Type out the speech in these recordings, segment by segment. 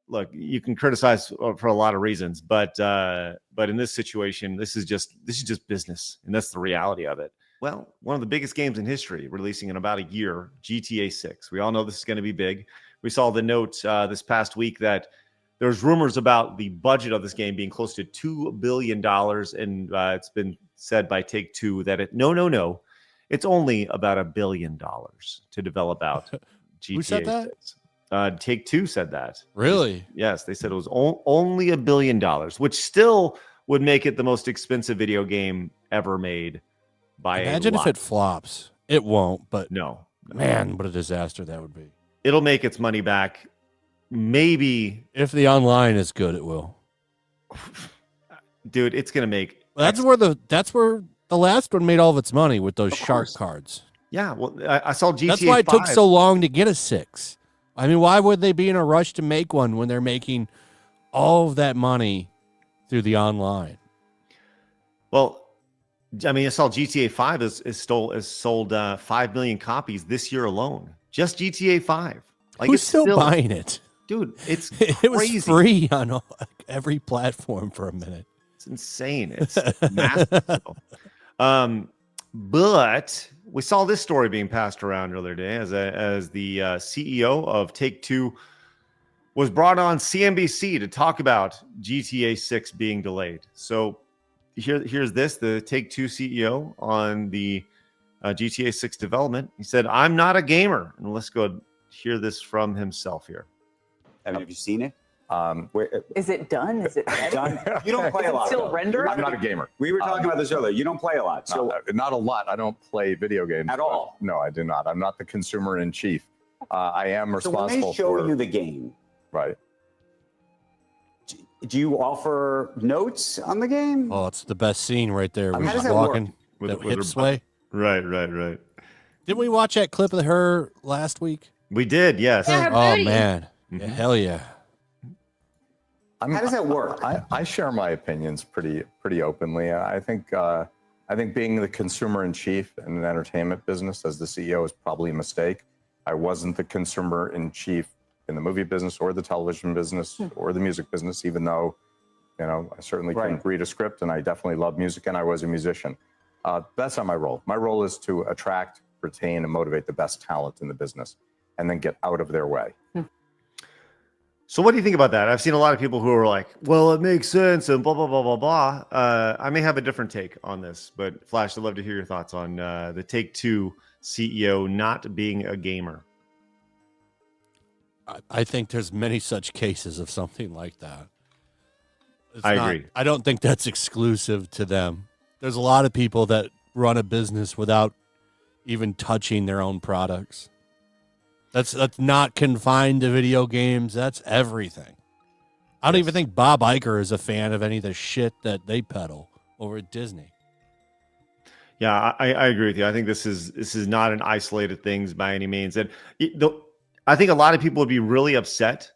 look, you can criticize for a lot of reasons, but in this situation, this is just business, and that's the reality of it. Well, one of the biggest games in history, releasing in about a year, GTA 6. We all know this is going to be big. We saw the note this past week that there's rumors about the budget of this game being close to $2 billion, and it's been said by Take-Two that no, it's only about $1 billion to develop out GTA Who said that? 6. Take-Two said that. Really? Yes, they said it was only $1 billion, which still would make it the most expensive video game ever made by Imagine a if lot. it flops. It won't, but No. man, what a disaster that would be. It'll make its money back. Maybe. If the online is good, it will. Dude, it's going to make. That's where the last one made all of its money, with those shark cards. Yeah, well, I saw GTA. That's why it 5. took so long to get a 6. I mean, why would they be in a rush to make one when they're making all of that money through the online? Well, I mean, I saw GTA 5 is sold 5 million copies this year alone. Just GTA 5. Like, Who's still buying it? Dude, it's it was crazy. free on every platform for a minute. It's insane. It's massive. But we saw this story being passed around earlier today as the CEO of Take-Two was brought on CNBC to talk about GTA 6 being delayed. So here's the Take-Two CEO on the GTA 6 development. He said, "I'm not a gamer." And let's go hear this from himself here. Have you seen it? Is it done? Is it ready? Done? You don't play a lot. Still rendering? I'm not a gamer. We were talking about this earlier. You don't play a lot. So Not a lot. I don't play video games. At all? No, I do not. I'm not the consumer in chief. I am when responsible they show for you the game, right. do you offer notes on the game? Oh, it's the best scene right there. How Where does she's that work? walking, With that her hip sway. Right. Didn't we watch that clip of her last week? We did, yes. Yeah. Oh booty. man, Mhm. Yeah, hell yeah! How does that work? I share my opinions pretty openly. I think being the consumer in chief in an entertainment business as the CEO is probably a mistake. I wasn't the consumer in chief in the movie business or the television business or the music business, even though, I certainly can read a script and I definitely love music and I was a musician. That's not my role. My role is to attract, retain, and motivate the best talent in the business and then get out of their way. So what do you think about that? I've seen a lot of people who are like, well, it makes sense and blah, blah, blah, blah, blah. I may have a different take on this, but Flash, I'd love to hear your thoughts on the Take-Two CEO not being a gamer. I think there's many such cases of something like that. I agree. I don't think that's exclusive to them. There's a lot of people that run a business without even touching their own products. That's not confined to video games. That's everything. I don't even think Bob Iger is a fan of any of the shit that they peddle over at Disney. Yeah, I agree with you. I think this is not an isolated thing by any means. And I think a lot of people would be really upset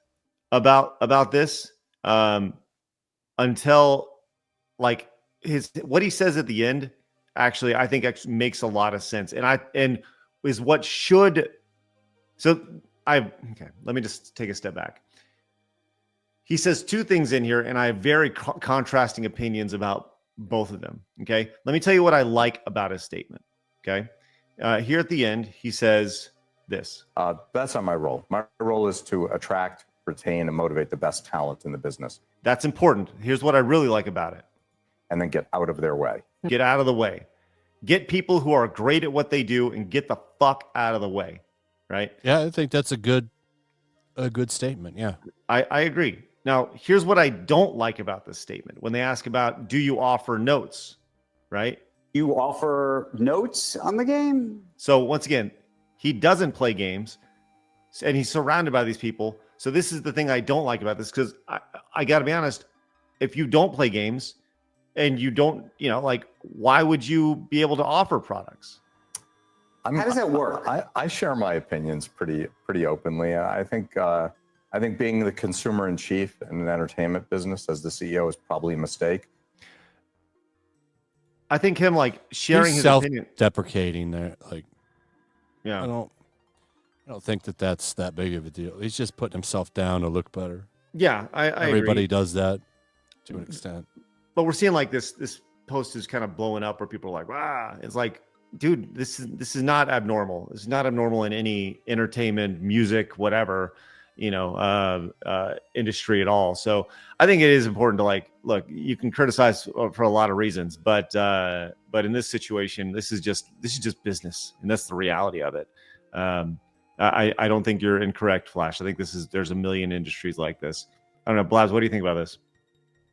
about this until like what he says at the end. Actually, I think actually makes a lot of sense, and is what should. So let me just take a step back. He says two things in here, and I have very contrasting opinions about both of them. Okay. Let me tell you what I like about his statement. Okay. Here at the end, he says this. That's not my role. My role is to attract, retain, and motivate the best talent in the business. That's important. Here's what I really like about it. And then get out of their way. Get out of the way. Get people who are great at what they do and get the fuck out of the way. Right? Yeah, I think that's a good statement. Yeah. I agree. Now, here's what I don't like about this statement. When they ask about, do you offer notes? Right? You offer notes on the game? So once again, he doesn't play games and he's surrounded by these people. So this is the thing I don't like about this, because I got to be honest, if you don't play games and you don't, why would you be able to offer products? How does that work? I share my opinions pretty openly. I think being the consumer in chief in an entertainment business as the CEO is probably a mistake. I think him sharing his opinion, self-deprecating there, yeah. I don't think that's that big of a deal. He's just putting himself down to look better. Yeah, I Everybody agree. does that to an extent. But we're seeing like this post is kind of blowing up where people are like, "Wow!" It's like, dude, this is not abnormal. It's not abnormal in any entertainment, music, whatever, industry at all. So I think it is important to like look. You can criticize for a lot of reasons, but in this situation, this is just business, and that's the reality of it. I don't think you're incorrect, Flash. I think there's a million industries like this. I don't know, Blaz, what do you think about this?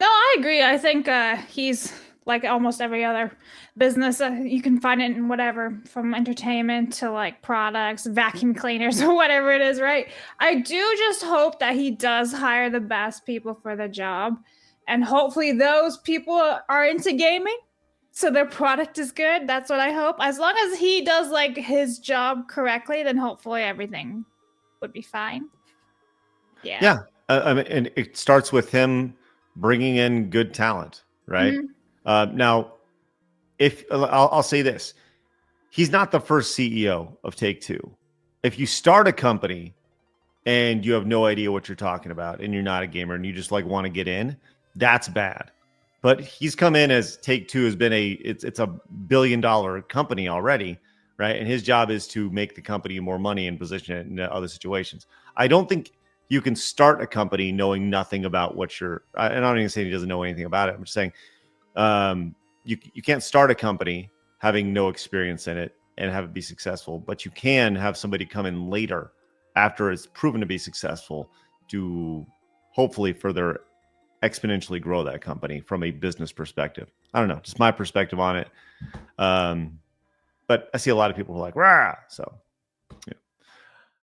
No, I agree. I think he's like almost every other business. You can find it in whatever, from entertainment to like products, vacuum cleaners, or whatever it is, right? I do just hope that he does hire the best people for the job. And hopefully those people are into gaming, so their product is good. That's what I hope. As long as he does like his job correctly, then hopefully everything would be fine. Yeah. Yeah. I mean, and it starts with him bringing in good talent, right? Now, if I'll say this, he's not the first CEO of Take-Two. If you start a company and you have no idea what you're talking about and you're not a gamer and you just like want to get in, that's bad. But he's come in as Take-Two has been it's a $1 billion company already, right? And his job is to make the company more money and position it in other situations. I don't think you can start a company knowing nothing about what you're. And I'm not even saying he doesn't know anything about it. I'm just saying you can't start a company having no experience in it and have it be successful. But you can have somebody come in later after it's proven to be successful to hopefully further exponentially grow that company from a business perspective. I don't know, just my perspective on it. But I see a lot of people who are like, rah. So